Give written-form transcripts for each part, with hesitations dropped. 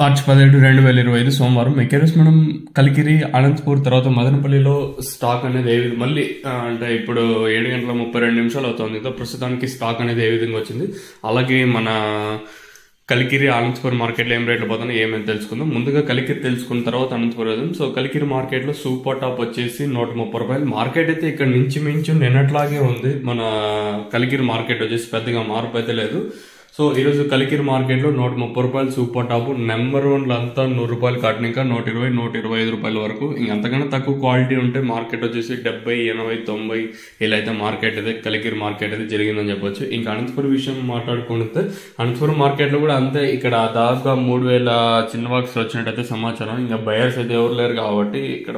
మార్చి 17, 2025 సోమవారం మెకేరస్ మనం కలికిరి, అనంతపూర్ తర్వాత మదనపల్లిలో స్టాక్ అనేది మళ్ళీ అంటే ఇప్పుడు 7:32 అవుతుంది కదా, ప్రస్తుతానికి స్టాక్ అనేది ఏ విధంగా వచ్చింది, అలాగే మన కలికిరి అనంతపురం మార్కెట్లో ఏం రేట్లు పోతున్నాయి ఏమేమి తెలుసుకుందాం. ముందుగా కలికిరి తెలుసుకున్న తర్వాత అనంతపురం వెళ్దాం. సో కలికిరి మార్కెట్లో సూపర్ టాప్ వచ్చేసి 130 రూపాయలు. మార్కెట్ అయితే ఇక్కడ నుంచి మించు నిన్నట్లాగే ఉంది. మన కలికిరి మార్కెట్ వచ్చేసి పెద్దగా మార్పు అయితే లేదు. సో ఈరోజు కలికిరి మార్కెట్లో 130 రూపాయలు సూపర్ టాప్. నెంబర్ 1 అంతా 100 రూపాయలు కాటన్, ఇంకా 120, 125 రూపాయల వరకు. ఇంకంతకన్నా తక్కువ క్వాలిటీ ఉంటే మార్కెట్ వచ్చేసి 70, 80, 90 ఇలా అయితే మార్కెట్ అయితే కలికిరి మార్కెట్ అయితే జరిగిందని చెప్పొచ్చు. ఇంకా అనంతపురం విషయం మాట్లాడుకుంటే అనంతపురం మార్కెట్లో కూడా అంతే. ఇక్కడ దాదాపుగా 3000 చిన్న బాక్స్ వచ్చినట్టయితే సమాచారం. ఇంకా బయర్స్ అయితే ఎవరు లేరు కాబట్టి ఇక్కడ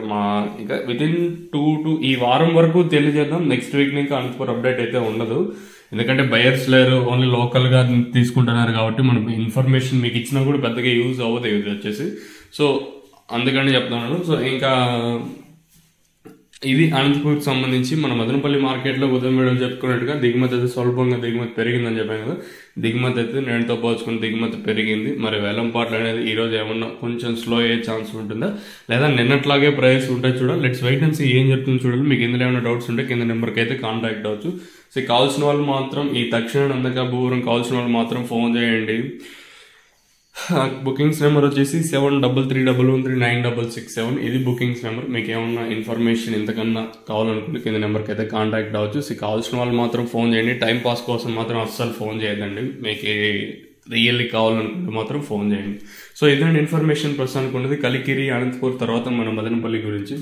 ఇంకా వితిన్ 2 ఈ వారం వరకు తెలియజేద్దాం. నెక్స్ట్ వీక్ ఇంకా అనంతపురం అప్డేట్ అయితే ఉండదు, ఎందుకంటే బయర్స్ లేరు, ఓన్లీ లోకల్ గా తీసుకుంటున్నారు కాబట్టి మనం ఇన్ఫర్మేషన్ మీకు ఇచ్చినా కూడా పెద్దగా యూజ్ అవ్వదు ఇది వచ్చేసి. సో అందుకని చెప్తున్నాను. సో ఇంకా ఇది అనంతపూర్కి సంబంధించి మన మదనపల్లి మార్కెట్లో ఉదయం వీడియో చెప్పుకున్నట్టుగా దిగుమతి అయితే స్వల్పంగా దిగుమతి పెరిగిందని చెప్పాను కదా. దిగుమతి అయితే నేటితో పోల్చుకుని దిగుమతి పెరిగింది. మరి వేలంపాట్లు అనేది ఈ రోజు ఏమన్నా కొంచెం స్లో అయ్యే ఛాన్స్ ఉంటుందా, లేదా నిన్నట్లాగే ప్రైస్ ఉంటే చూడాలి. లెట్స్ వెయిట్ అండ్ సీ ఏం చెప్తుందో చూడాలి. మీకు ఇందులో ఏమైనా డౌట్స్ ఉంటే కింద నెంబర్కి అయితే కాంటాక్ట్ అవ్వచ్చు. సో కావాల్సిన వాళ్ళు మాత్రం ఈ తక్షణ నందకాపురం కావాల్సిన వాళ్ళు మాత్రం ఫోన్ చేయండి. బుకింగ్స్ నెంబర్ వచ్చేసి 7331139667. ఇది బుకింగ్స్ నెంబర్. మీకు ఏమన్నా ఇన్ఫర్మేషన్ ఇంతకన్నా కావాలనుకుంటే కింద నెంబర్కి అయితే కాంటాక్ట్ అవ్వచ్చు. సో కావాల్సిన వాళ్ళు మాత్రం ఫోన్ చేయండి. టైం పాస్ కోసం మాత్రం అస్సలు ఫోన్ చేయదండి. మీకు రియల్లీ కావాలనుకుంటే మాత్రం ఫోన్ చేయండి. సో ఇదండి ఇన్ఫర్మేషన్ ప్రస్తుతానికి ఉన్నది కలికిరి, అనంతపూర్ తర్వాత మన మదనపల్లి గురించి.